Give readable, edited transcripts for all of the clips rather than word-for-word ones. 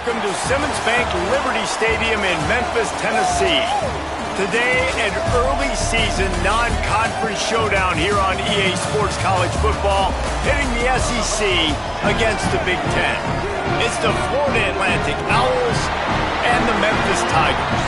welcome to Simmons Bank Liberty Stadium in Memphis, Tennessee. Today, an early season non-conference showdown here on EA Sports College Football, pitting the SEC against the Big Ten. It's the Florida Atlantic Owls and the Memphis Tigers.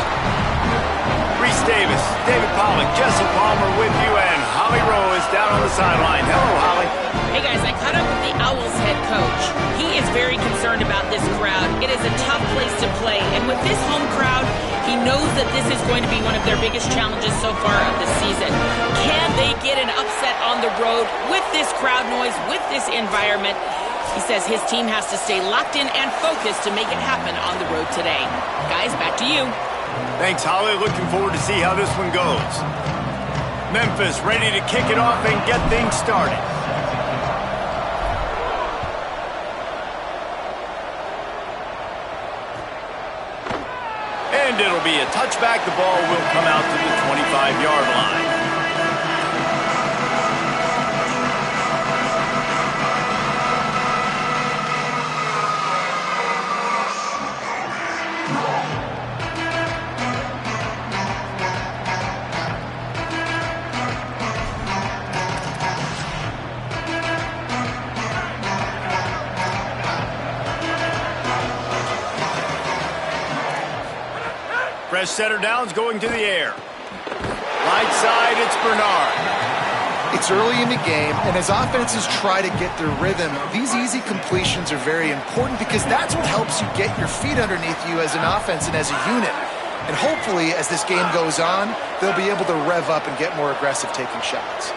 Reese Davis, David Pollack, Jesse Palmer with you, and Holly Rowe is down on the sideline. Hello, Holly. Hey guys, I caught up with the Owls head coach. He is very concerned about this crowd. It is a tough place to play, and with this home crowd, he knows that this is going to be one of their biggest challenges so far of the season. Can they get an upset on the road with this crowd noise, with this environment? He says his team has to stay locked in and focused to make it happen on the road today. Guys, back to you. Thanks, Holly. Looking forward to see how this one goes. Memphis ready to kick it off and get things started. And it'll be a touchback. The ball will come out to the 25-yard line. Fresh setter downs going to the air. Right side, it's Bernard. It's early in the game, and as offenses try to get their rhythm, these easy completions are very important because that's what helps you get your feet underneath you as an offense and as a unit. And hopefully, as this game goes on, they'll be able to rev up and get more aggressive taking shots.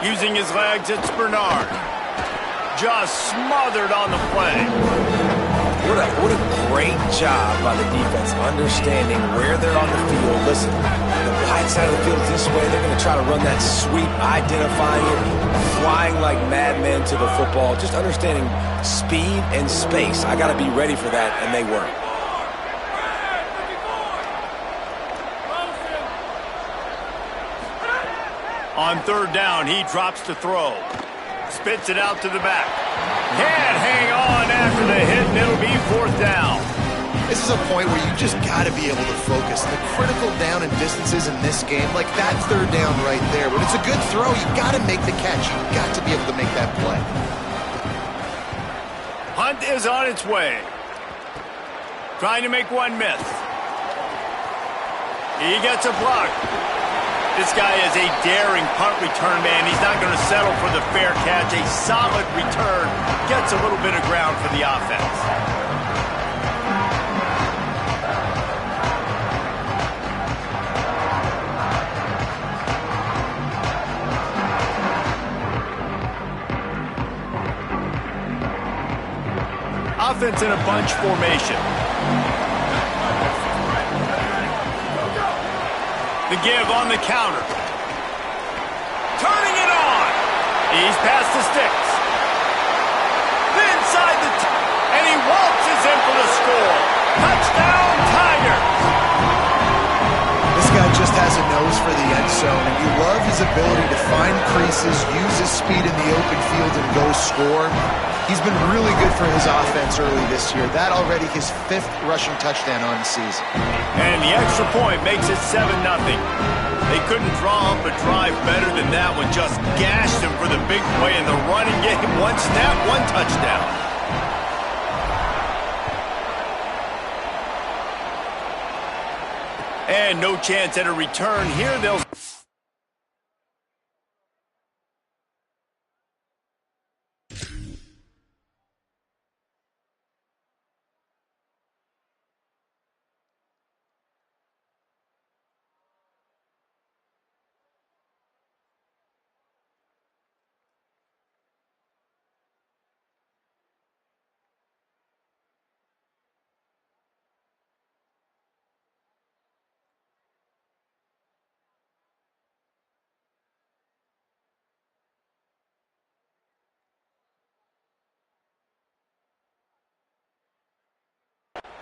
Using his legs, it's Bernard. Just smothered on the play. What a great job by the defense understanding where they're on the field. Listen, the wide side of the field is this way. They're going to try to run that sweep, identifying it, flying like madmen to the football, just understanding speed and space. I got to be ready for that, and they were. On third down, he drops the throw. Spits it out to the back. Can't hang on after the hit, and it'll be fourth down. This is a point where you just got to be able to focus. The critical down and distances in this game, like that third down right there. When it's a good throw, you got to make the catch. You got to be able to make that play. Hunt is on its way. Trying to make one miss. He gets a block. This guy is a daring punt return man. He's not going to settle for the fair catch. A solid return gets a little bit of ground for the offense. Offense in a bunch formation. The give on the counter. Turning it on. He's past the sticks. Inside the and he waltzes in for the score. Touchdown, Tigers. This guy just has a nose for the end zone, and you love his ability to find creases, use his speed in the open field, and go score. He's been really good for his offense early this year. That already his 5th rushing touchdown on the season. And the extra point makes it 7-0. They couldn't draw up a drive better than that one. Just gashed him for the big play in the running game. One snap, one touchdown. And no chance at a return here. They'll...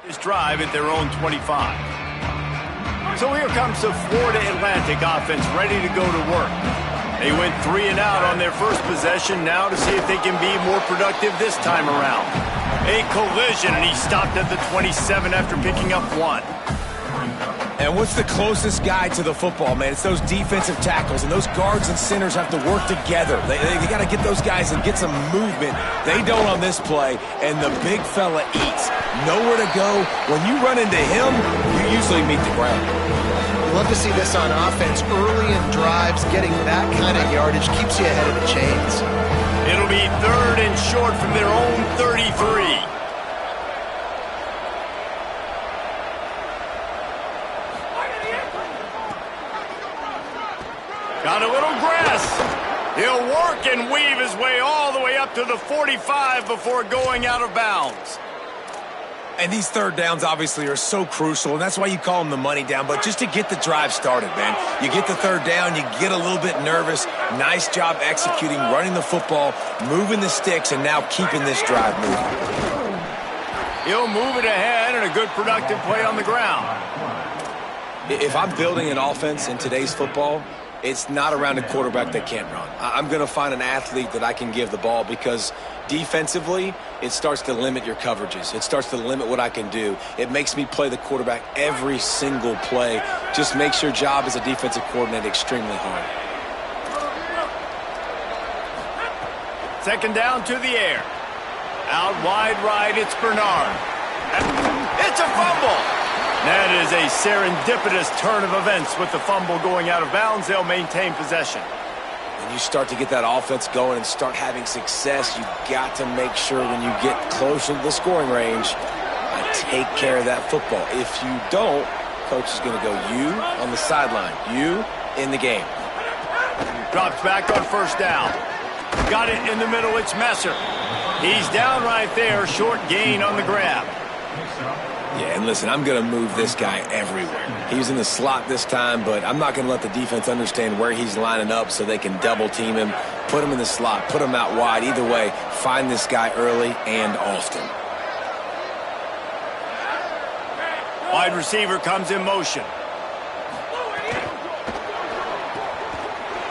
This drive at their own 25. So here comes the Florida Atlantic offense ready to go to work. They went 3 and out on their first possession, now to see if they can be more productive this time around. A collision, and he stopped at the 27 after picking up 1. And what's the closest guy to the football, man? It's those defensive tackles, and those guards and centers have to work together. They got to get those guys and get some movement. They don't on this play, and the big fella eats. Nowhere to go. When you run into him, you usually meet the ground. Love to see this on offense. Early in drives, getting that kind of yardage keeps you ahead of the chains. It'll be 3rd and short from their own 33. Got a little grass. He'll work and weave his way all the way up to the 45 before going out of bounds. And these third downs obviously are so crucial, and that's why you call them the money down. But just to get the drive started, man, you get the third down, you get a little bit nervous. Nice job executing, running the football, moving the sticks, and now keeping this drive moving. He'll move it ahead, and a good productive play on the ground. If I'm building an offense in today's football, it's not around a quarterback that can't run. I'm going to find an athlete that I can give the ball, because defensively, it starts to limit your coverages. It starts to limit what I can do. It makes me play the quarterback every single play. Just makes your job as a defensive coordinator extremely hard. 2nd down to the air. Out wide right, it's Bernard. It's a fumble. That is a serendipitous turn of events. With the fumble going out of bounds, they'll maintain possession. When you start to get that offense going and start having success, you've got to make sure when you get closer to the scoring range, take care of that football. If you don't, coach is going to go, you on the sideline, you in the game. Drops back on 1st down. Got it in the middle, it's Messer. He's down right there, short gain on the grab. Yeah, and listen, I'm going to move this guy everywhere. He's in the slot this time, but I'm not going to let the defense understand where he's lining up so they can double team him, put him in the slot, put him out wide. Either way, find this guy early and often. Wide receiver comes in motion.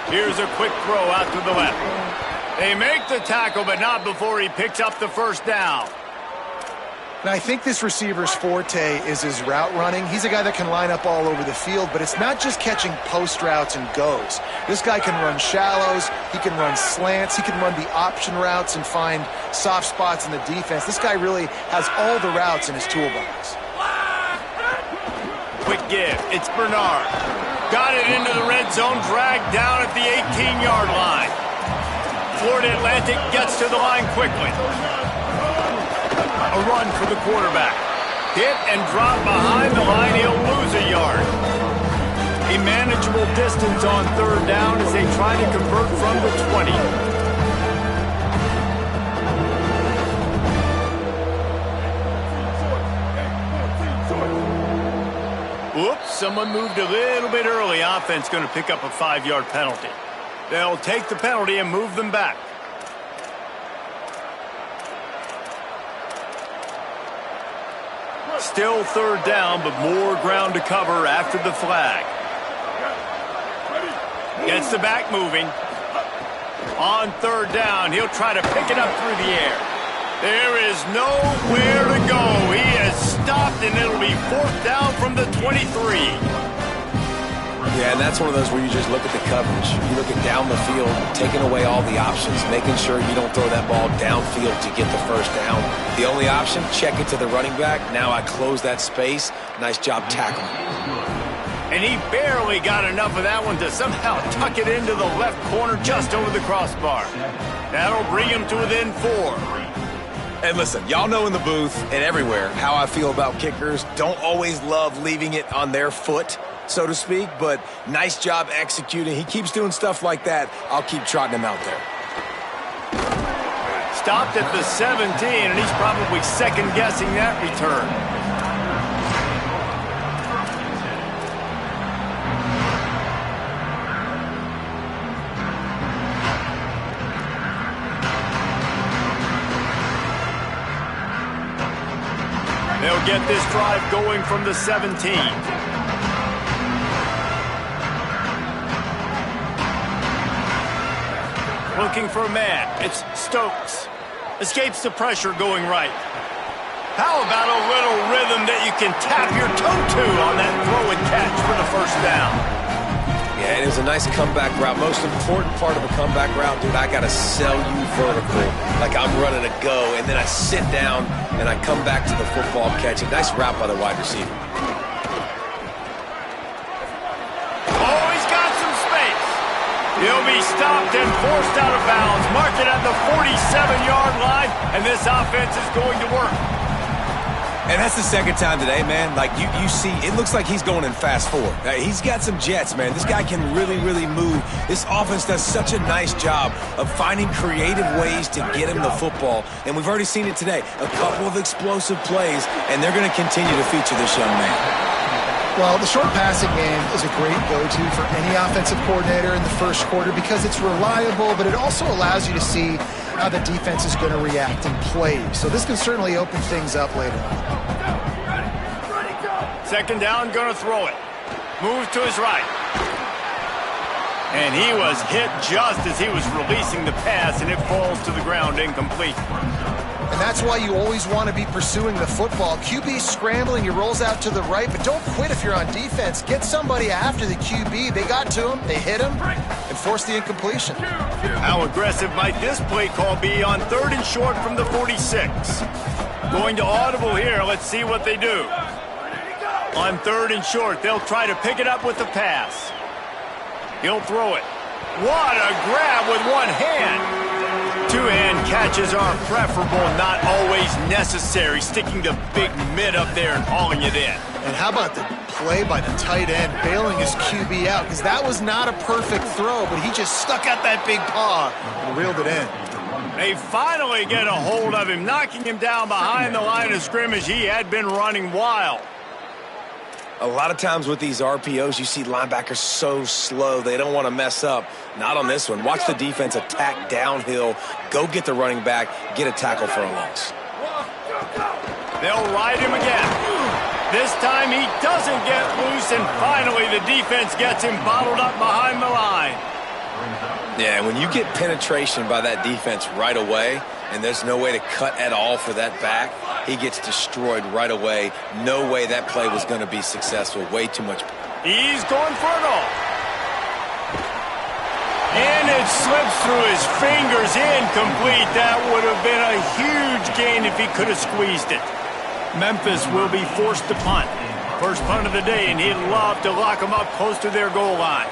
Here's a quick throw out to the left. They make the tackle, but not before he picks up the 1st down. And I think this receiver's forte is his route running. He's a guy that can line up all over the field, but it's not just catching post routes and goes. This guy can run shallows, he can run slants, he can run the option routes and find soft spots in the defense. This guy really has all the routes in his toolbox. Quick give, it's Bernard. Got it into the red zone, dragged down at the 18-yard line. Florida Atlantic gets to the line quickly. A run for the quarterback. Hit and drop behind the line. He'll lose a yard. A manageable distance on 3rd down as they try to convert from the 20. Whoops, someone moved a little bit early. Offense going to pick up a 5-yard penalty. They'll take the penalty and move them back. Still 3rd down, but more ground to cover after the flag. Gets the back moving. On 3rd down, he'll try to pick it up through the air. There is nowhere to go. He has stopped, and it'll be 4th down from the 23. Yeah, and that's one of those where you just look at the coverage. You look at down the field, taking away all the options, making sure you don't throw that ball downfield to get the 1st down. The only option, check it to the running back. Now I close that space. Nice job tackling. And he barely got enough of that one to somehow tuck it into the left corner just over the crossbar. That'll bring him to within 4. And listen, y'all know in the booth and everywhere how I feel about kickers. Don't always love leaving it on their foot, so to speak, but nice job executing. He keeps doing stuff like that. I'll keep trotting him out there. Stopped at the 17, and he's probably second-guessing that return. They'll get this drive going from the 17. looking for a man. It's Stokes. Escapes the pressure going right. How about a little rhythm that you can tap your toe to on that throw and catch for the first down? Yeah, it was a nice comeback route. Most important part of a comeback route, dude, I got to sell you vertical like I'm running a go, and then I sit down and I come back to the football catching. Nice route by the wide receiver. Oh, he's got some space. He'll be stopped and forced out of bounds. Mark it at the 47-yard line, and this offense is going to work. And that's the second time today, man. Like, you see, it looks like he's going in fast forward. He's got some jets, man. This guy can really, really move. This offense does such a nice job of finding creative ways to get him the football. And we've already seen it today. A couple of explosive plays, and they're going to continue to feature this young man. Well, the short passing game is a great go-to for any offensive coordinator in the first quarter because it's reliable, but it also allows you to see how the defense is going to react and play. So this can certainly open things up later on. Second down, going to throw it. Moves to his right. And he was hit just as he was releasing the pass, and it falls to the ground incomplete. And that's why you always want to be pursuing the football. QB scrambling, he rolls out to the right, but don't quit if you're on defense. Get somebody after the QB. They got to him, they hit him, and forced the incompletion. How aggressive might this play call be on 3rd and short from the 46? Going to audible here. Let's see what they do. On 3rd and short, they'll try to pick it up with the pass. He'll throw it. What a grab with one hand. Two-hand catches are preferable, not always necessary. Sticking the big mid up there and hauling it in. And how about the play by the tight end, bailing his QB out? Because that was not a perfect throw, but he just stuck out that big paw and reeled it in. They finally get a hold of him, knocking him down behind the line of scrimmage. He had been running wild. A lot of times with these RPOs, you see linebackers so slow, they don't want to mess up. Not on this one. Watch the defense attack downhill, go get the running back, get a tackle for a loss. They'll ride him again. This time he doesn't get loose, and finally the defense gets him bottled up behind the line. Yeah, when you get penetration by that defense right away, and there's no way to cut at all for that back, he gets destroyed right away. No way that play was going to be successful. Way too much. He's going for it all. And it slips through his fingers, incomplete. That would have been a huge gain if he could have squeezed it. Memphis will be forced to punt. First punt of the day, and he'd love to lock them up close to their goal line.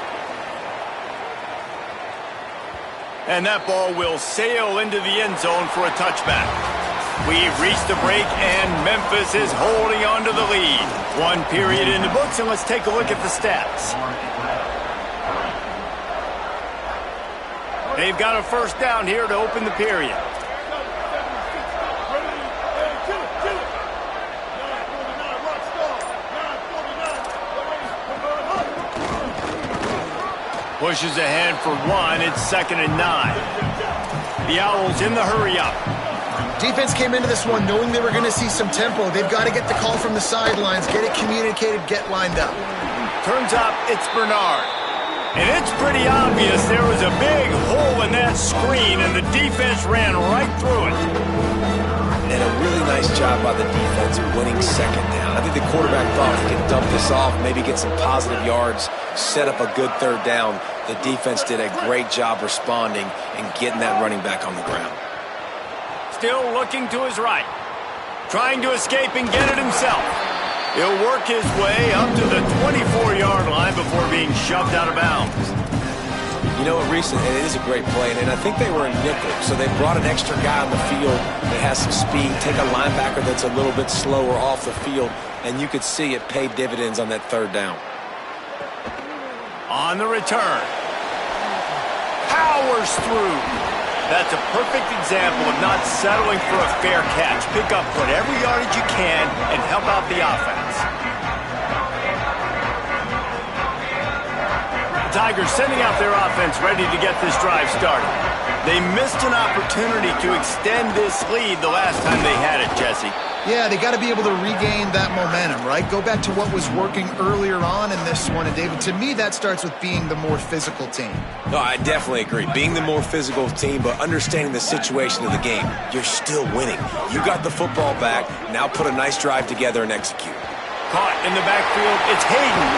And that ball will sail into the end zone for a touchback. We've reached the break, and Memphis is holding on to the lead. One period in the books, and let's take a look at the stats. They've got a first down here to open the period. Pushes ahead for one. It's 2nd and 9. The Owls in the hurry-up. Defense came into this one knowing they were going to see some tempo. They've got to get the call from the sidelines, get it communicated, get lined up. Turns out it's Bernard. And it's pretty obvious there was a big hole in that screen, and the defense ran right through it. And a really nice job by the defense winning 2nd down. I think the quarterback thought he could dump this off, maybe get some positive yards, set up a good 3rd down. The defense did a great job responding and getting that running back on the ground. Still looking to his right. Trying to escape and get it himself. He'll work his way up to the 24-yard line before being shoved out of bounds. You know what, Reese, it is a great play, and I think they were in nickel, so they brought an extra guy on the field that has some speed, take a linebacker that's a little bit slower off the field, and you could see it paid dividends on that 3rd down. On the return. Powers through. That's a perfect example of not settling for a fair catch. Pick up whatever yardage you can and help out the offense. The Tigers sending out their offense ready to get this drive started. They missed an opportunity to extend this lead the last time they had it, Jesse. Yeah, they got to be able to regain that momentum, right? Go back to what was working earlier on in this one. And, David, to me, that starts with being the more physical team. No, I definitely agree. Being the more physical team, but understanding the situation of the game. You're still winning. You got the football back. Now put a nice drive together and execute. Caught in the backfield. It's Hayden.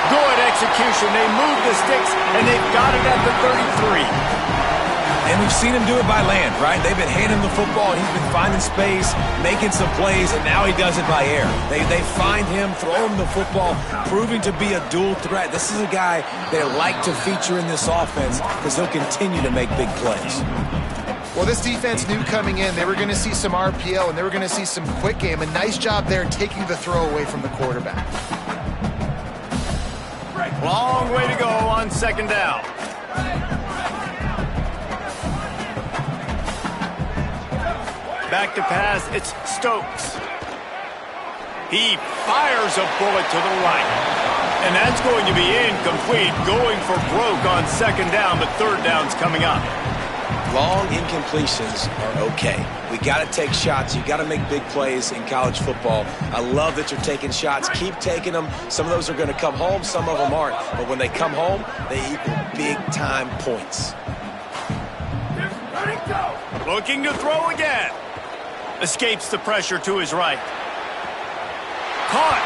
Good execution. They move the sticks, and they've got it at the 33. And we've seen him do it by land, right? They've been handing him the football. He's been finding space, making some plays, and now he does it by air. They find him, throw him the football, proving to be a dual threat. This is a guy they like to feature in this offense because he'll continue to make big plays. Well, this defense knew coming in they were going to see some RPO and they were going to see some quick game. A nice job there taking the throw away from the quarterback. Long way to go on second down. Back to pass, it's Stokes. He fires a bullet to the right. And that's going to be incomplete, going for broke on second down, but third down's coming up. Long incompletions are okay. We got to take shots. You got to make big plays in college football. I love that you're taking shots. Keep taking them. Some of those are going to come home. Some of them aren't. But when they come home, they equal big-time points. Looking to throw again. Escapes the pressure to his right. Caught.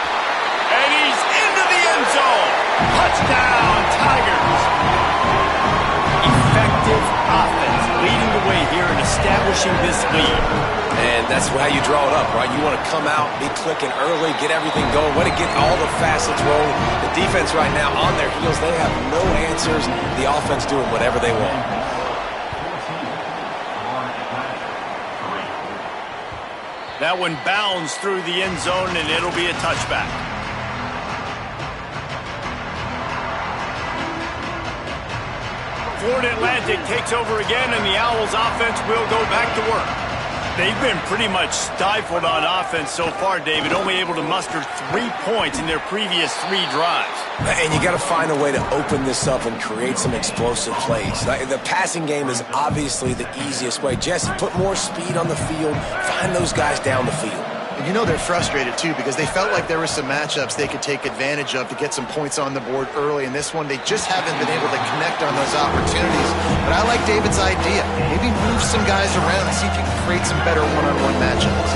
And he's into the end zone. Touchdown, Tigers. Effective offense leading the way here and establishing this lead. And that's how you draw it up, right? You want to come out, be clicking early, get everything going, want to get all the facets rolling. The defense right now on their heels, they have no answers. The offense doing whatever they want. That one bounds through the end zone, and it'll be a touchback. Florida Atlantic takes over again, and the Owls offense will go back to work. They've been pretty much stifled on offense so far, David, only able to muster 3 points in their previous 3 drives. And you got to find a way to open this up and create some explosive plays. The passing game is obviously the easiest way. Jesse, put more speed on the field. Find those guys down the field. And you know they're frustrated, too, because they felt like there were some matchups they could take advantage of to get some points on the board early. In this one, they just haven't been able to connect on those opportunities. But I like David's idea. Maybe move some guys around and see if you can create some better one-on-one matchups.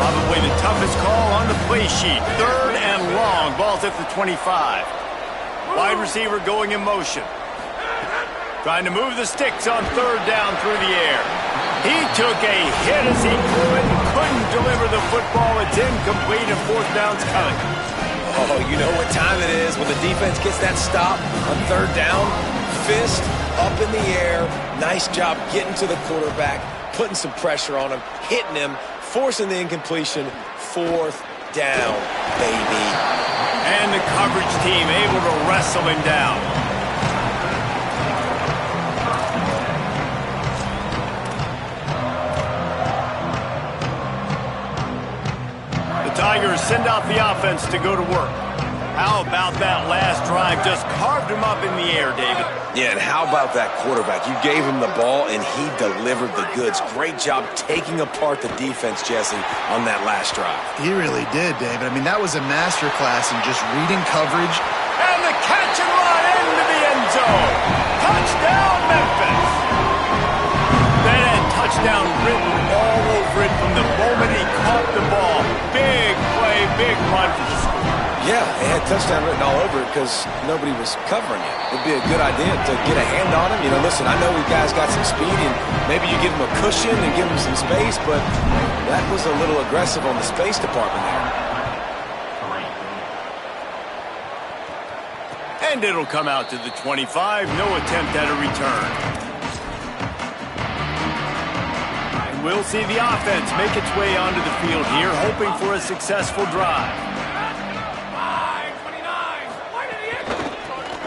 Probably the toughest call on the play sheet. Third and long. Ball's at the 25. Wide receiver going in motion. Trying to move the sticks on third down through the air. He took a hit as he threw it and couldn't deliver the football. It's incomplete and fourth down's coming. Oh, you know what time it is when the defense gets that stop on third down. Fist up in the air. Nice job getting to the quarterback, putting some pressure on him, hitting him, forcing the incompletion. Fourth down, baby. And the coverage team able to wrestle him down. Tigers send out the offense to go to work. How about that last drive? Just carved him up in the air, David. Yeah, and how about that quarterback? You gave him the ball, and he delivered the goods. Great job taking apart the defense, Jesse, on that last drive. He really did, David. I mean, that was a masterclass in just reading coverage. And the catch and run into the end zone. Touchdown, Memphis. That had touchdown written all over it from the moment he caught the ball. Big play, big run for the score. Yeah, it had touchdown written all over it because nobody was covering it. It'd be a good idea to get a hand on him. You know, listen, I know you guys got some speed, and maybe you give him a cushion and give him some space, but that was a little aggressive on the space department there. And it'll come out to the 25. No attempt at a return. We'll see the offense make its way onto the field here, hoping for a successful drive.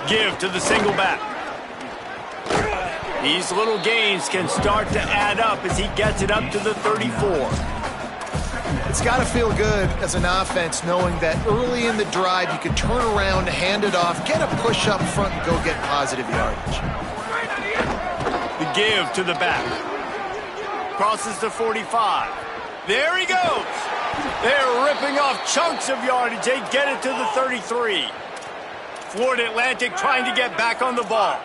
Give to the single back. These little gains can start to add up as he gets it up to the 34. It's got to feel good as an offense knowing that early in the drive you can turn around, hand it off, get a push up front, and go get positive yardage. The give to the back. Crosses the 45. There he goes. They're ripping off chunks of yardage. They get it to the 33. Florida Atlantic trying to get back on the ball.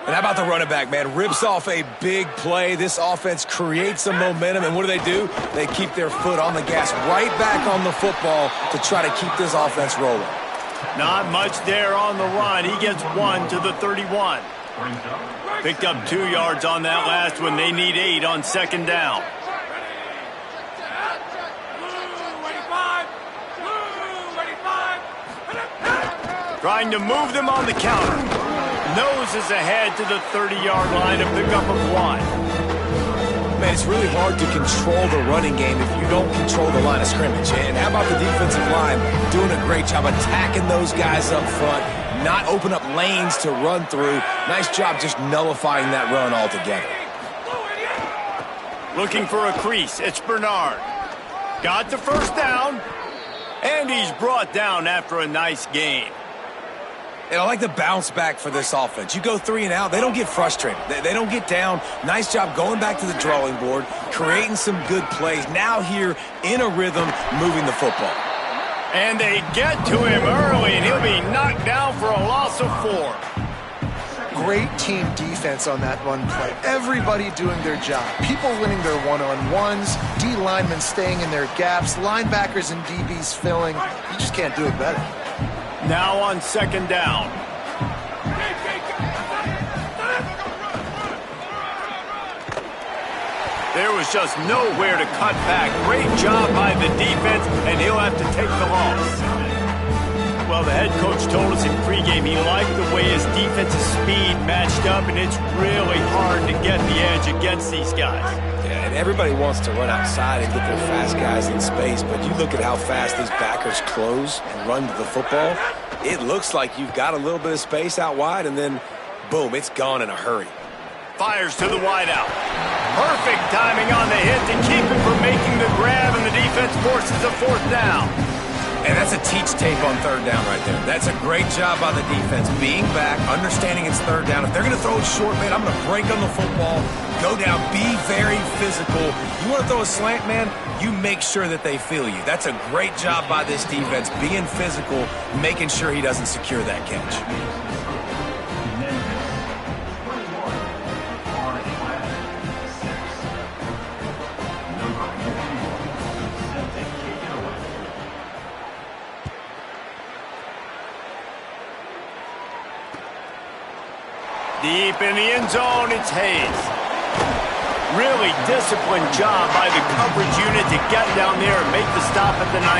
And how about the running back, man? Rips off a big play. This offense creates some momentum, and what do? They keep their foot on the gas, right back on the football to try to keep this offense rolling. Not much there on the run. He gets 1 to the 31. Picked up 2 yards on that last one. They need 8 on second down. Trying to move them on the counter. Noses ahead to the 30-yard line to pick up a 1. Man, it's really hard to control the running game if you don't control the line of scrimmage. And how about the defensive line doing a great job attacking those guys up front, not open up lanes to run through. Nice job just nullifying that run altogether. Looking for a crease. It's Bernard. Got the first down, and he's brought down after a nice gain. And I like the bounce back for this offense. You go 3 and out, they don't get frustrated. They don't get down. Nice job going back to the drawing board, creating some good plays. Now here in a rhythm, moving the football. And they get to him early, and he'll be knocked down for a loss of 4. Great team defense on that run play. Everybody doing their job. People winning their one-on-ones, D linemen staying in their gaps, linebackers and DBs filling. You just can't do it better. Now on second down. There was just nowhere to cut back. Great job by the defense, and he'll have to take the loss. Well, the head coach told us in pregame he liked the way his defensive speed matched up, and it's really hard to get the edge against these guys. Yeah, and everybody wants to run outside and get their fast guys in space, but you look at how fast these backers close and run to the football, it looks like you've got a little bit of space out wide, and then, boom, it's gone in a hurry. Fires to the wideout. Perfect timing on the hit to keep him from making the grab, and the defense forces a 4th down. And that's a teach tape on 3rd down right there. That's a great job by the defense, being back, understanding it's 3rd down. If they're going to throw it short, man, I'm going to break on the football, go down, be very physical. You want to throw a slant, man, you make sure that they feel you. That's a great job by this defense, being physical, making sure he doesn't secure that catch. Deep in the end zone, it's Hayes. Really disciplined job by the coverage unit to get down there and make the stop at the 19.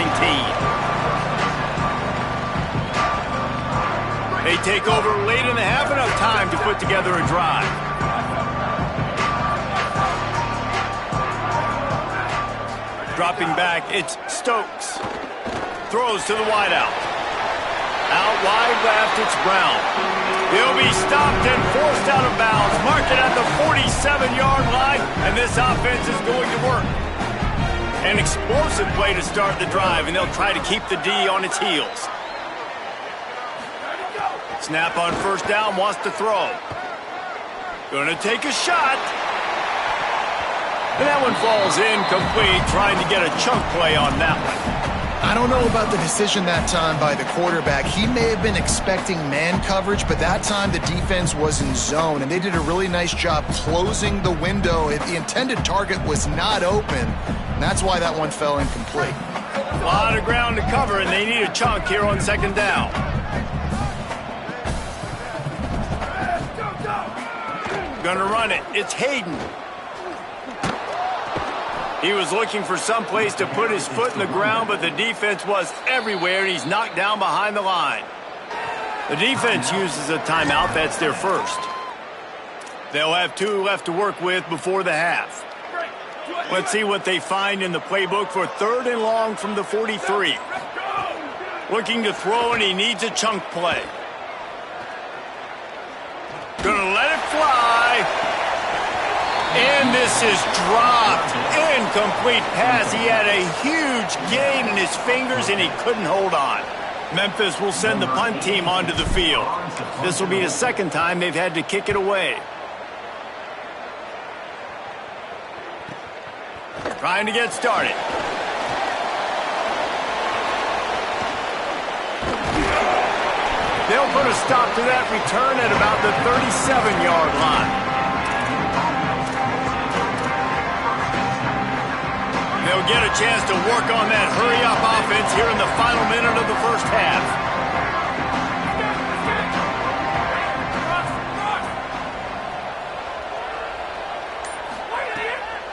They take over late in the half, enough time to put together a drive. Dropping back, it's Stokes. Throws to the wideout. Out wide left, it's Brown. He'll be stopped and forced out of bounds. Mark it at the 47-yard line, and this offense is going to work. An explosive play to start the drive, and they'll try to keep the D on its heels. Snap on 1st down, wants to throw. Gonna take a shot. And that one falls incomplete, trying to get a chunk play on that one. I don't know about the decision that time by the quarterback. He may have been expecting man coverage, but that time the defense was in zone, and they did a really nice job closing the window. The intended target was not open, and that's why that one fell incomplete. A lot of ground to cover, and they need a chunk here on second down. Gonna run it. It's Hayden. He was looking for some place to put his foot in the ground, but the defense was everywhere, and he's knocked down behind the line. The defense uses a timeout. That's their first. They'll have 2 left to work with before the half. Let's see what they find in the playbook for 3rd and long from the 43. Looking to throw, and he needs a chunk play. Gonna let it fly. And this is dropped. Incomplete pass. He had a huge gain in his fingers, and he couldn't hold on. Memphis will send the punt team onto the field. This will be the 2nd time they've had to kick it away. Trying to get started. They'll put a stop to that return at about the 37-yard line. They'll get a chance to work on that hurry-up offense here in the final minute of the first half.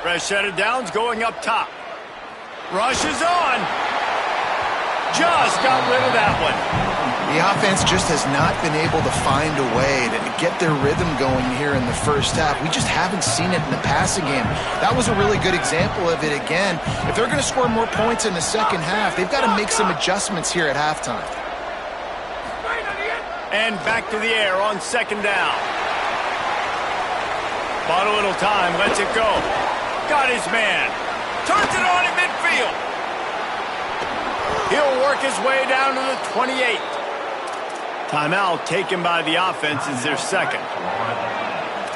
Fresh set of downs going up top. Rush is on. Just got rid of that one. The offense just has not been able to find a way to get their rhythm going here in the first half. We just haven't seen it in the passing game. That was a really good example of it again. If they're going to score more points in the second half, they've got to make some adjustments here at halftime. And back to the air on second down. Bought a little time, lets it go. Got his man. Turns it on in midfield. He'll work his way down to the 28. Timeout taken by the offense is their second.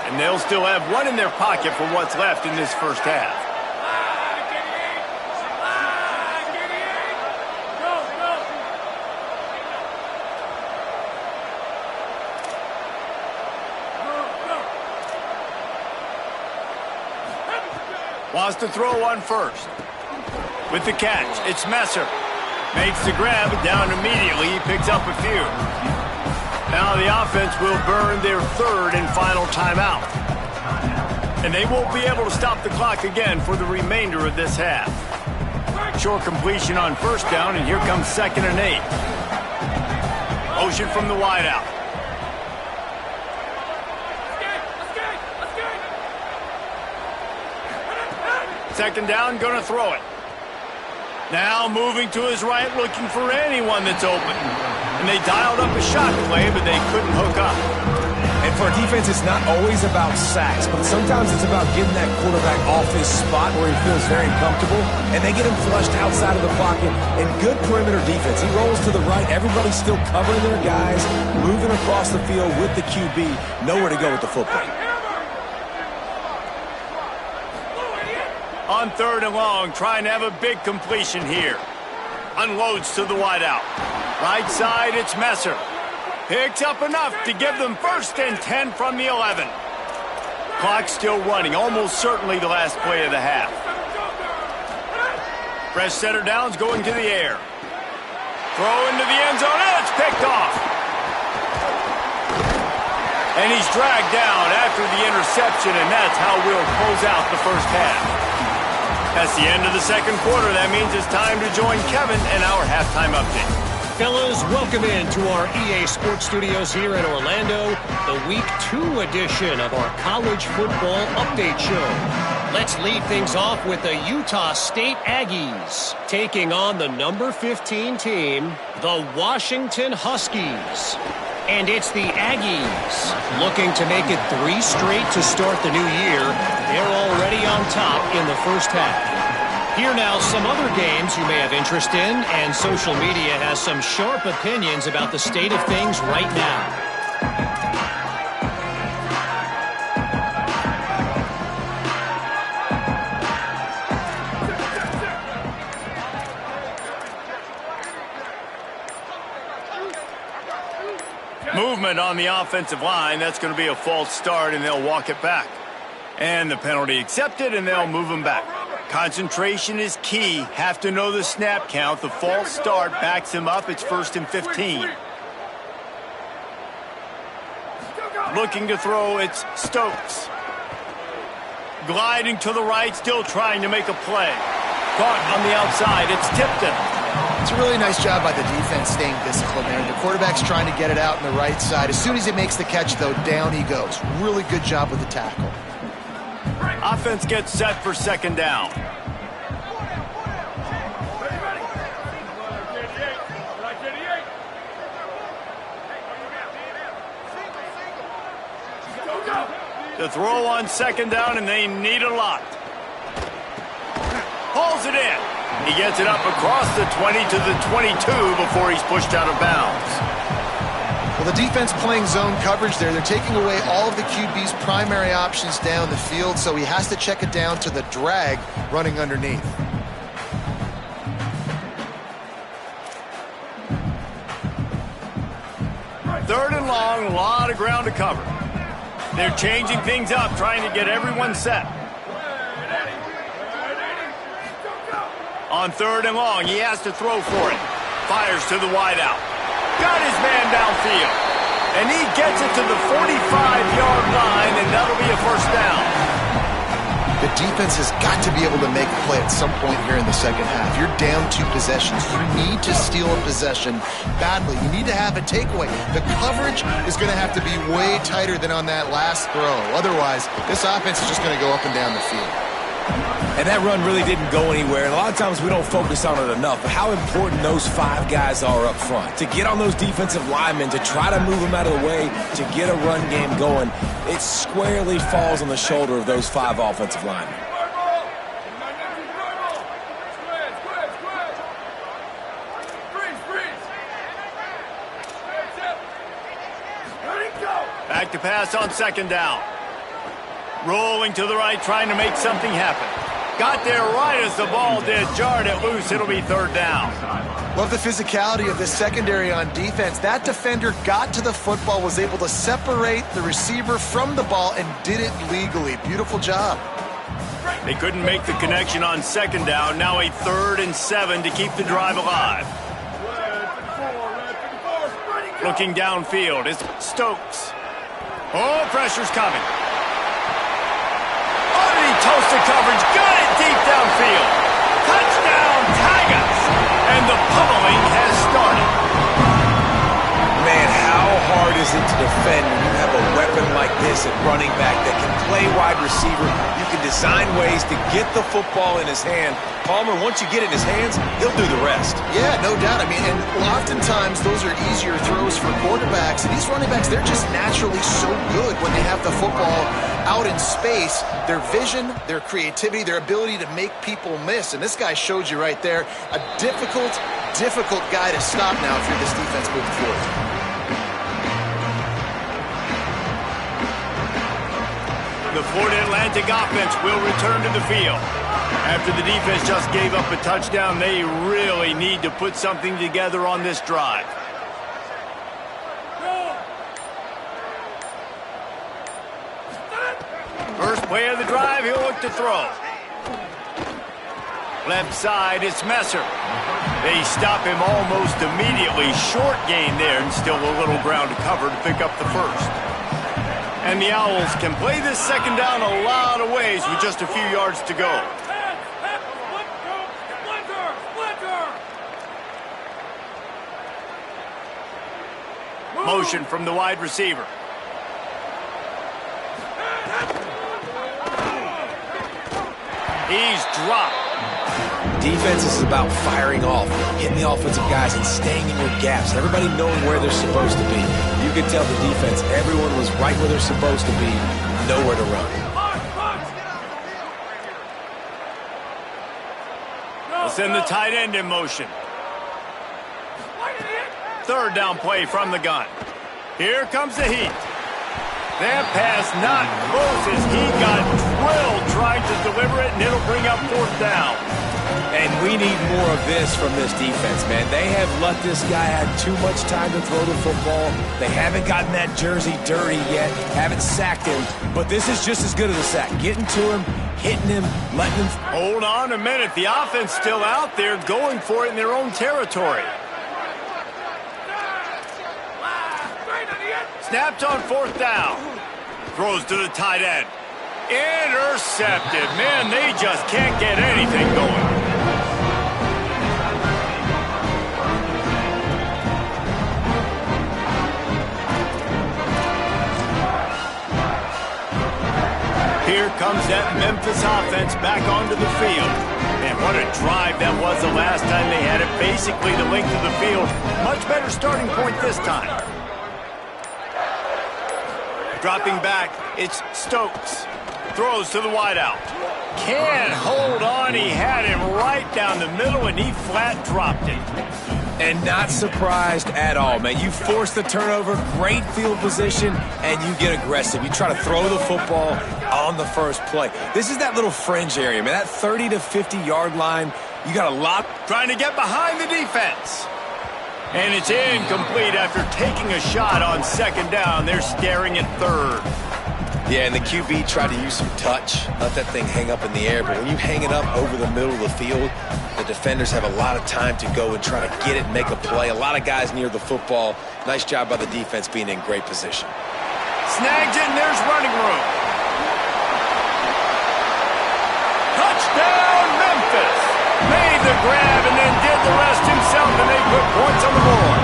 And they'll still have one in their pocket for what's left in this first half. Wants to throw one first. With the catch, it's Messer. Makes the grab, down immediately. He picks up a few. Now the offense will burn their third and final timeout. And they won't be able to stop the clock again for the remainder of this half. Short completion on first down, and here comes 2nd and 8. Motion from the wideout. Second down, going to throw it. Now moving to his right, looking for anyone that's open. And they dialed up a shot play, but they couldn't hook up. And for a defense, it's not always about sacks, but sometimes it's about getting that quarterback off his spot where he feels very comfortable, and they get him flushed outside of the pocket. And good perimeter defense. He rolls to the right. Everybody's still covering their guys, moving across the field with the QB. Nowhere to go with the football. On 3rd and long, trying to have a big completion here. Unloads to the wideout. Right side, it's Messer. Picks up enough to give them 1st and 10 from the 11. Clock still running, almost certainly the last play of the half. Fresh set of downs going to the air. Throw into the end zone, and it's picked off. And he's dragged down after the interception, and that's how we'll close out the first half. That's the end of the second quarter. That means it's time to join Kevin and our halftime update. Fellas, welcome into our EA Sports Studios here in Orlando, the Week 2 edition of our College Football Update Show. Let's lead things off with the Utah State Aggies taking on the number 15 team, the Washington Huskies. And it's the Aggies looking to make it 3 straight to start the new year. They're already on top in the first half. Here now some other games you may have interest in, and social media has some sharp opinions about the state of things right now. Movement on the offensive line. That's going to be a false start, and they'll walk it back. And the penalty accepted, and they'll move them back. Concentration is key. Have to know the snap count. The false start backs him up. It's 1st and 15. Looking to throw, it's Stokes. Gliding to the right, still trying to make a play. Caught on the outside, it's Tipton. It's a really nice job by the defense staying disciplined there. The quarterback's trying to get it out on the right side. As soon as he makes the catch, though, down he goes. Really good job with the tackle. Offense gets set for 2nd down. The throw on 2nd down, and they need a lot. Pulls it in. He gets it up across the 20 to the 22 before he's pushed out of bounds. Well, the defense playing zone coverage there. They're taking away all of the QB's primary options down the field, so he has to check it down to the drag running underneath. Third and long, a lot of ground to cover. They're changing things up, trying to get everyone set. On third and long, he has to throw for it. Fires to the wideout. Got his man downfield. And he gets it to the 45-yard line, and that'll be a first down. The defense has got to be able to make a play at some point here in the second half. You're down 2 possessions. You need to steal a possession badly. You need to have a takeaway. The coverage is going to have to be way tighter than on that last throw. Otherwise, this offense is just going to go up and down the field. And that run really didn't go anywhere. And a lot of times we don't focus on it enough. But how important those 5 guys are up front. To get on those defensive linemen, to try to move them out of the way, to get a run game going, it squarely falls on the shoulder of those 5 offensive linemen. Back to pass on second down. Rolling to the right, trying to make something happen. Got there right as the ball did. Jarred it loose. It'll be third down. Love the physicality of the secondary on defense. That defender got to the football, was able to separate the receiver from the ball, and did it legally. Beautiful job. They couldn't make the connection on second down. Now a 3rd and 7 to keep the drive alive. Looking downfield is Stokes. Oh, pressure's coming. Toasted coverage, got it deep downfield. Touchdown, Tigers! And the pummeling has started. Man, how hard is it to defend when you have a weapon like this at running back that can play wide receiver? You can design ways to get the football in his hand. Palmer, once you get it in his hands, he'll do the rest. Yeah, no doubt. I mean, and oftentimes those are easier throws for quarterbacks. And these running backs, they're just naturally so good when they have the football out in space. Their vision, their creativity, their ability to make people miss. And this guy showed you right there, a difficult guy to stop now if you're this defense moving forward. The Florida Atlantic offense will return to the field. After the defense just gave up a touchdown, they really need to put something together on this drive. First play of the drive, he'll look to throw. Left side, it's Messer. They stop him almost immediately. Short gain there, and still a little ground to cover to pick up the first. And the Owls can play this second down a lot of ways with just a few yards to go. Motion from the wide receiver. He's dropped. Defense is about firing off, hitting the offensive guys and staying in your gaps. Everybody knowing where they're supposed to be. You could tell the defense, everyone was right where they're supposed to be, nowhere to run. They'll send the tight end in motion. Third down play from the gun. Here comes the heat. That pass not close as he got drilled trying to deliver it, and it'll bring up fourth down. And we need more of this from this defense, man. They have let this guy have too much time to throw the football. They haven't gotten that jersey dirty yet, haven't sacked him. But this is just as good as a sack. Getting to him, hitting him, letting him... Hold on a minute. The offense still out there going for it in their own territory. Snapped on fourth down. Throws to the tight end. Intercepted. Man, they just can't get anything going. Here comes that Memphis offense back onto the field. Man, what a drive that was the last time they had it. Basically the length of the field. Much better starting point this time. Dropping back, it's Stokes. Throws to the wideout. Can't hold on. He had him right down the middle, and he flat dropped it. And not surprised at all, man. You force the turnover, great field position, and you get aggressive. You try to throw the football on the first play. This is that little fringe area, man. That 30 to 50-yard line, you got a lot. Trying to get behind the defense. And it's incomplete after taking a shot on second down. They're staring at third. Yeah, and the QB tried to use some touch, let that thing hang up in the air. But when you hang it up over the middle of the field, the defenders have a lot of time to go and try to get it and make a play. A lot of guys near the football. Nice job by the defense being in great position. Snags it, and there's running room. Touchdown, Memphis! Made the grab and then did the rest himself, and they put points on the board.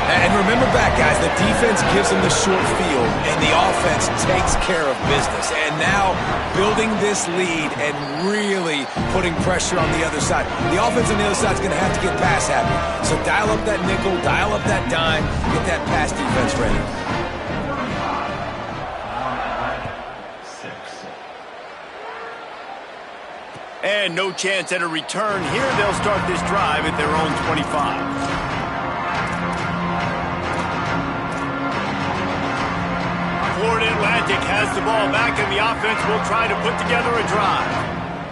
And remember back, guys, the defense gives them the short field, and the offense takes care of business. And now building this lead and really putting pressure on the other side. The offense on the other side is going to have to get pass happy. So dial up that nickel, dial up that dime, get that pass defense ready. And no chance at a return here. They'll start this drive at their own 25. Florida Atlantic has the ball back, and the offense will try to put together a drive.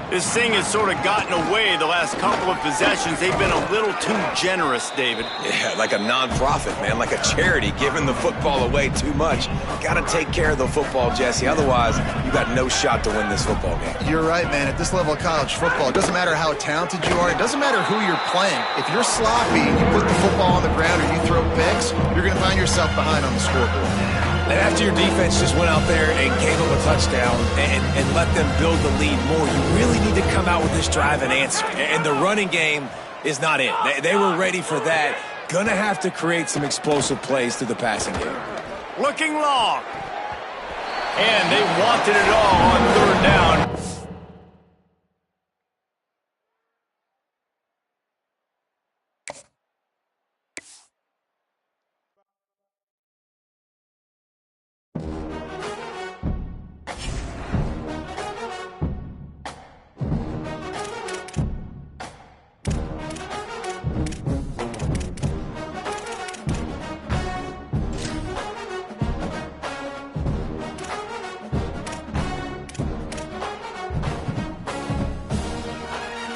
This thing has sort of gotten away the last couple of possessions. They've been a little too generous, David. Yeah, like a non-profit, man, like a charity, giving the football away too much. Got to take care of the football, Jesse. Otherwise, you got no shot to win this football game. You're right, man. At this level of college football, it doesn't matter how talented you are. It doesn't matter who you're playing. If you're sloppy and you put the football on the ground or you throw picks, you're going to find yourself behind on the scoreboard. And after your defense just went out there and gave them a touchdown and let them build the lead more, you really need to come out with this drive and answer. And the running game is not it. They were ready for that. Gonna have to create some explosive plays through the passing game. Looking long. And they wanted it all on third down.